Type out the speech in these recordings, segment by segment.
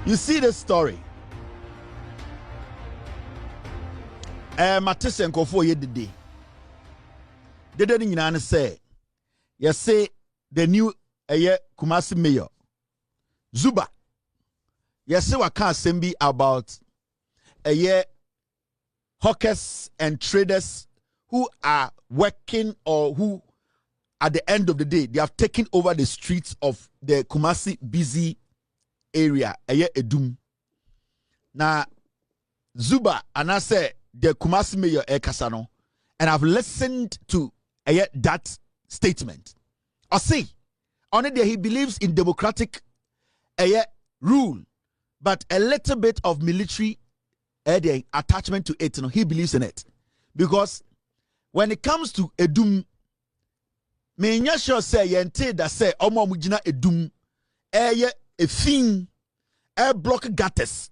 You see this story. Matisse nkofo ye dede. Dede ni nyina ne say, you say the new Kumasi mayor Zuba. You say what can assemble about hawkers and traders who are working or who at the end of the day they have taken over the streets of the Kumasi busy area Edum. Now Zuba and I say the Kumasi mayor Kasano, and I've listened to that statement. I see on it he believes in democratic rule, but a little bit of military attachment to it. He believes in it because when it comes to Edum, me nya sure say yente da say omo mugina Edum a thing block gutters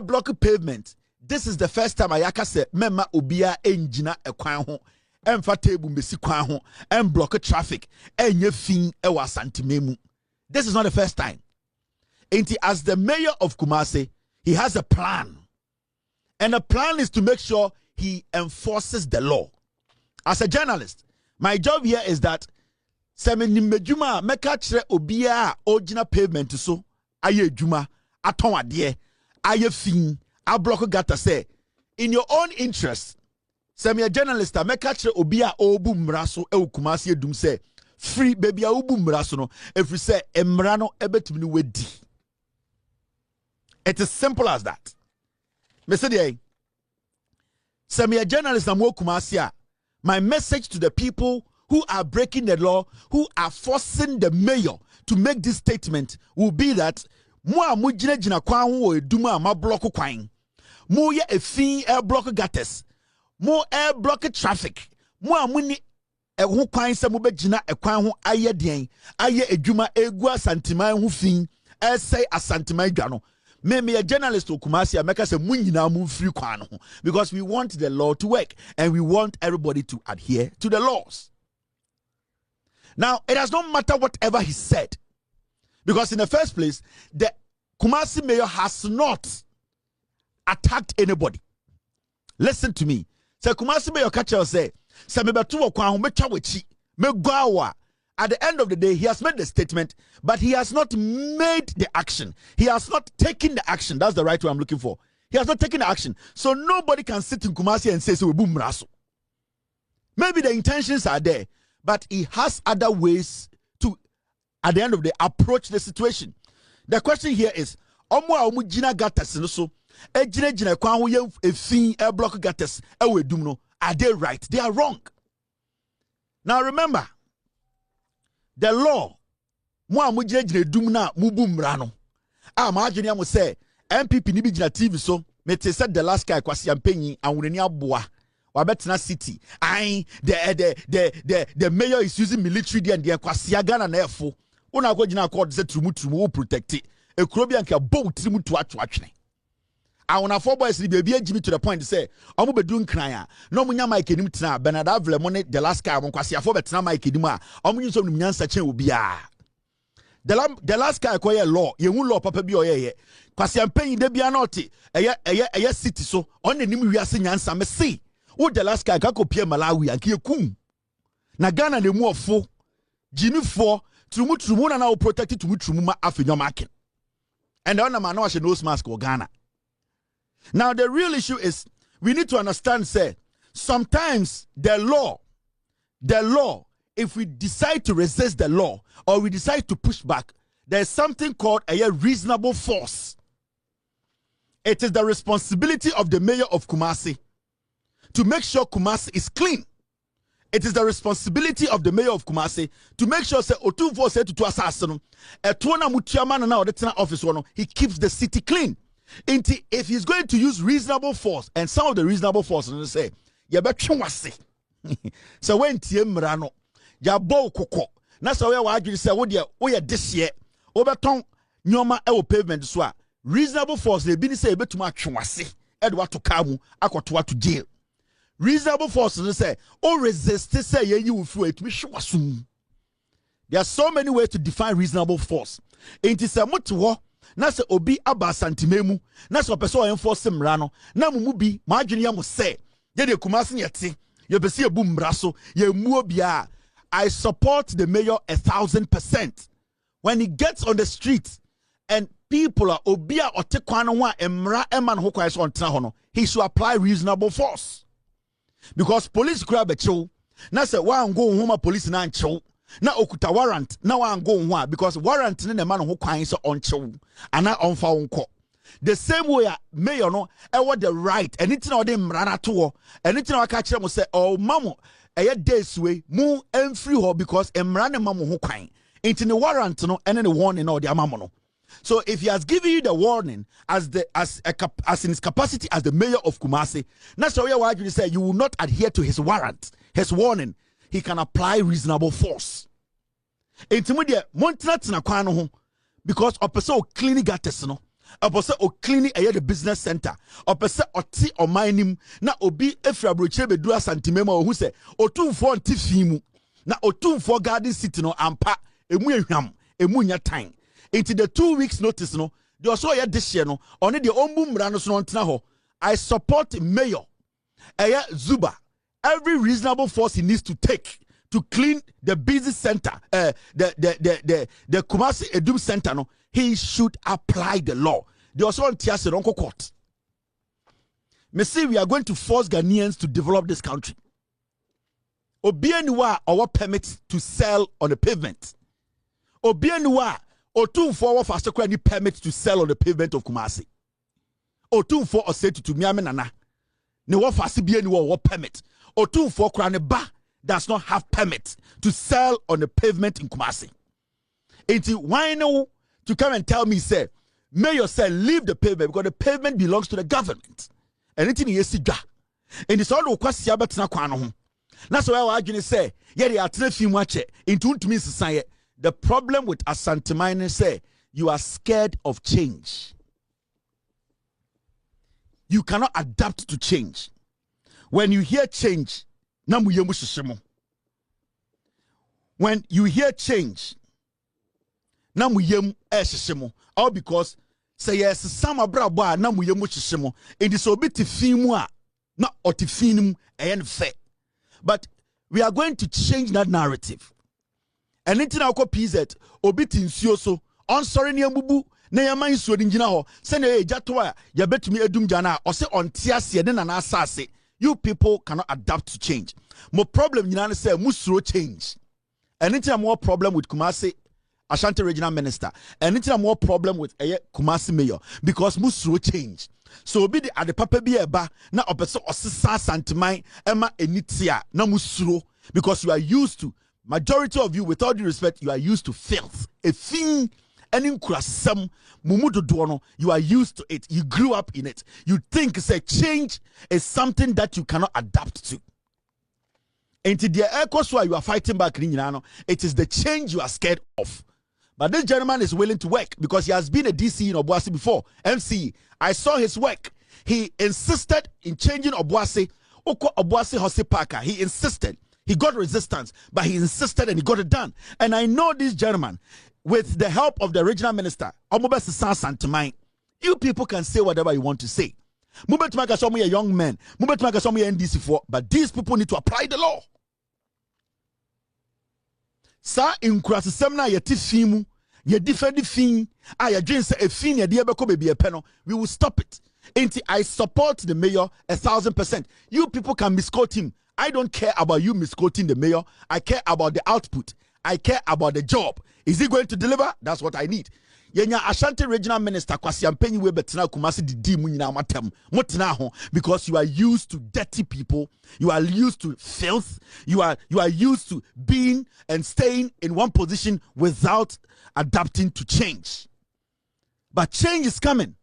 block pavement. This is the first time Ayaka said, Mema Ubia engina a kwan ho, emfa table mbesi kwan ho, block traffic, enye fin ewa santimemu. This is not the first time. As the mayor of Kumasi, he has a plan. And the plan is to make sure he enforces the law. As a journalist, my job here is that Semeni mejuma meka kire obia ojina pavement so aye juma aton ade aye fin a block gata say in your own interest semi a journalist meka kire obia obu mraso e Kumasi edum say free baby a obu mraso no every say emra no ebetumi ni wedi. It is simple as that. Me say dey semi a journalist am Kumasi, my message to the people who are breaking the law, who are forcing the mayor to make this statement will be that mo amujine jina kwan ho eduma ma block kwan. Mo ye efin air block gutters. Mo air block traffic. Mo amuni ho kwan se mo begina ekwan ho aye den. Aye eduma egu asantiman ho fin. Say asantiman dwa no. Me a journalist to Kumasi America say munyina mu free kwan ho because we want the law to work and we want everybody to adhere to the laws. Now, it does not matter whatever he said. Because in the first place, the Kumasi mayor has not attacked anybody. Listen to me. So Kumasi mayor catcher say, at the end of the day, he has made the statement, but he has not made the action. He has not taken the action. That's the right word I'm looking for. He has not taken the action. So nobody can sit in Kumasi and say, so boom raso. Maybe the intentions are there, but he has other ways to, at the end of the day, approach the situation. The question here is, jina gatas so jina kwan ho ye efin block gatas we dum no, are they right? They are wrong. Now remember, the law mo jina dum na mubu mra no. Ma adwene am say MPP ni bi jina TV so me te said the last guy kwasi ampanyi anwonani aboa. Wabetna city. The mayor is using military there and the kwasiaga na efo. Una go jina court say trumu protect it. Ekrobia nke bow trimu to atwatwene. Awona four boys ni bia jimi to the point say omo bedu nkran a no munya mic enim tena Bernard Avle mo ne the last guy mo kwasiafo betena mic enim a omo nyinso no nyansa chen obia. The last guy ko ye law, ye hu law papa bi oyeye. Kwasiampanyi de bia na oti eye city so on enim wiase nyansa me see. Who the last guy kako pie Malawi anke kum na Ghana ne mu ofo jimi fo trumu na protect trumu ma afenyo market and on man no nose mask or Ghana. Now the real issue is we need to understand say sometimes the law if we decide to resist the law or we decide to push back, there's something called a reasonable force. It is the responsibility of the mayor of Kumasi to make sure Kumasi is clean. It is the responsibility of the mayor of Kumasi to make sure say Otunfo say to assassin office he keeps the city clean. If he's going to use reasonable force, and some of the reasonable force say you better wasi. So when Tiemrano ya bo koko na so we adwiri say wo ye this year obeton nyoma e wo pavement so a reasonable force they be say betuma atwase e de wato kamu akoto to jail. Reasonable force say o resist say ye you fu etumi hwasum. There are so many ways to define reasonable force. Enti say moto na se obi aba santimemu na se opeso enforce mmara no na mumu bi ma adwene ya mo se ye de Kumasi yete ye bese ebu mmara so ye muo bia. I support the mayor 1,000%. When he gets on the street and people are obia or tekwana wa emra eman ho kwa so ontena ho no, he should apply reasonable force. Because police grab a chill, na say wa ngo homa police na nchill, na okuta warrant, na wa ngo ho because warrant ne man ho kwan so onchill, ana onfa wonko. The same way mayor no e what the right, anything or dem mrana to, anything I catch them say oh mamo eye days way mu emfree ho because emra ne mamo ho kwan. Into the warrant no and the warning or the amamono. So if he has given you the warning as in his capacity as the mayor of Kumasi, that's why you say you will not adhere to his warrant, his warning, he can apply reasonable force. Intermediate Montana na kwano ho because opese cleaning gates no, opese cleaning the business center, opese oti o mining na obi efra broche bedura santimema who say otumfo ntifimu na otumfo garden city no ampa emu ehwam emu nya time. Into the 2 weeks notice no the also ya this year no only the ombu mra no so ntena ho. I support mayor Zuba every reasonable force he needs to take to clean the busy center the Kumasi Edum center no he should apply the law. The also on Tiase Ronko court. Me say we are going to force Ghanaians to develop this country. Obianiwa our permit to sell on the pavement. Obianiwa Otumfo for fast any permit to sell on the pavement of Kumasi. Otumfo or say to Miami Nana. Ne wa fast be any war permit. Otumfo krane ba does not have permit to sell on the pavement in Kumasi. It's why no to come and tell me say mayor say leave the pavement because the pavement belongs to the government. Anything you see da. And it's all kwasi abetina kwano ho. Na so why adwene say ye dey atena fi mu ache into ntumi sisan. The problem with Asante Mine say you are scared of change. You cannot adapt to change. When you hear change, when you hear change, all because say yes, some abraba it is obit fimwa, not otifinum and fair. But we are going to change that narrative. And anything I call PZ, obit in Sioso, on sorry near Bubu, Nayama is sweating Jinaho, send a jatoa, ya bet me a doom jana, or say on Tiasia, then an assassin. You people cannot adapt to change. More problem, you say, Musro change. Anything more problem with Kumasi, Ashanti Regional Minister, anything more problem with Kumasi Mayor, because Musro change. So be the at the papa be a ba, na opeso or sisa santimai, Emma enitia, na Musro, because you are used to. Majority of you, with all due respect, you are used to filth. A thing, any krasam, mumudo duono, you are used to it. You grew up in it. You think say change is something that you cannot adapt to. And to the echoes why you are fighting back, it is the change you are scared of. But this gentleman is willing to work because he has been a DC in Obuasi before. MC, I saw his work. He insisted in changing Obuasi. Oko Obuasi Hosi Parker. He insisted. He got resistance, but he insisted and he got it done. And I know this gentleman, with the help of the regional minister, you people can say whatever you want to say. A young man, NDC4, but these people need to apply the law. Sa in semna yeti fimu, ye defend the thing, I drink a fin, ye diabeko baby a penal, we will stop it. I support the mayor 1,000%. You people can misquote him. I don't care about you misquoting the mayor. I care about the output. I care about the job. Is he going to deliver? That's what I need. Yenya Ashanti Regional Minister Kwasi Ampenyi we betina Kumasi di munyina matem motena ho because you are used to dirty people. You are used to filth. You are used to being and staying in one position without adapting to change. But change is coming,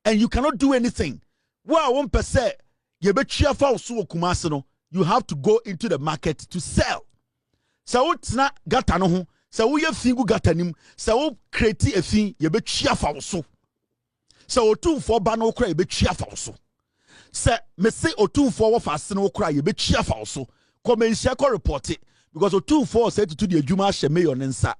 and you cannot do anything. Well, 1% you be cheerful so Kumasi no. You have to go into the market to sell. So it's not gata no ho. So we have fingu gata nim. So create a thing you be cheerful so. So 2 for bano cry you be cheerful so. Say me say 2 for fast no cry you be cheerful so. Come and share report it because 2 for said to the Juma Sheme on Nensa.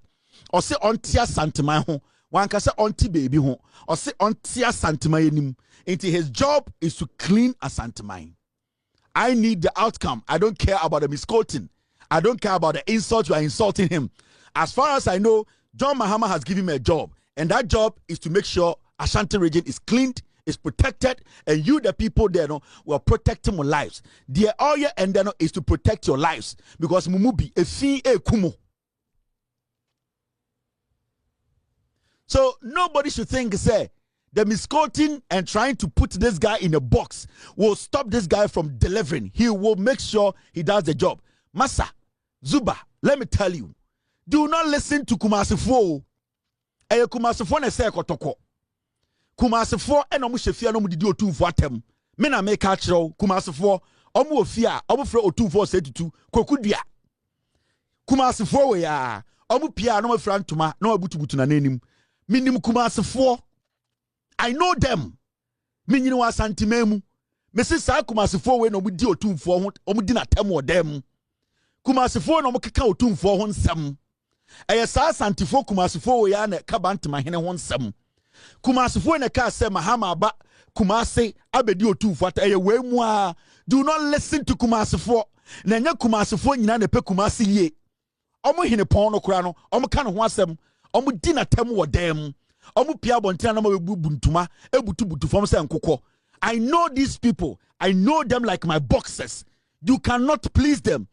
Or say on tia santima ho. One can say auntie baby ho or say auntie asanteman. Into his job is to clean asanteman. I need the outcome. I don't care about the misquoting. I don't care about the insult you are insulting him. As far as I know, John Mahama has given me a job, and that job is to make sure Ashanti region is cleaned, is protected, and you, the people there, will protect your lives. The all you and then is to protect your lives, because mumubi efi e kumo. So nobody should think say the misquoting and trying to put this guy in a box will stop this guy from delivering. He will make sure he does the job. Massa, Zuba, let me tell you, do not listen to Kumasifo. Eye Kumasifo ne say kotoko. Kumasifo eno mu hye fia no mu didi otumfo atem. Me na me ka kire Kumasifo, omu ofia, omu frɛ otumfo setutu, kokudua. Kumasifo we ya, omu pia no mafra ntoma, no abutubutu na nanim. Minim Kumasifo. I know them. Minyini wa santimemu. Mesi sa Kumasifo we no mu di otumfo ho, omu di na tem wo dem. Kumasifo no mo keka otumfo ho nsɛm. Ɛyɛ saa santifo Kumasifo we ya na kabantema hene ho nsɛm. Kumasifo ne ka sɛ Mahama aba Kumasi abedi otumfo ata ɛyɛ we mu a. Do not listen to Kumasifo. Na nya Kumasifo nyina na pe Kumasi ye. Omo hene pon no kura no, omo ka no ho asɛm. Omo di na tem wo dem. Omo pia bontina na ma bebu buntuma, ebutu fom sɛ nkokɔ. I know these people. I know them like my boxers. You cannot please them.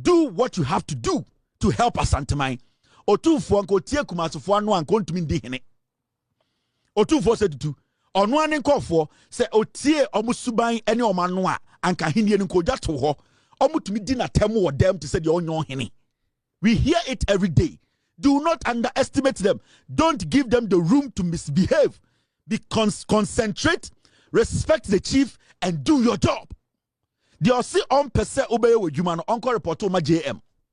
Do what you have to do to help Asanteman. Otumfo anko tie Kumasifo anu anko ntumi ndi hene. Otumfo se tutu. Ono ane nkofo se otie omo suban ene omo anu a anka henie nko gya to ho. Omo tumi di na tem wo dem to say the onyo hene. We hear it every day. Do not underestimate them. Don't give them the room to misbehave. Concentrate, respect the chief, and do your job. The Osi on pese obey with human uncle report to my JM.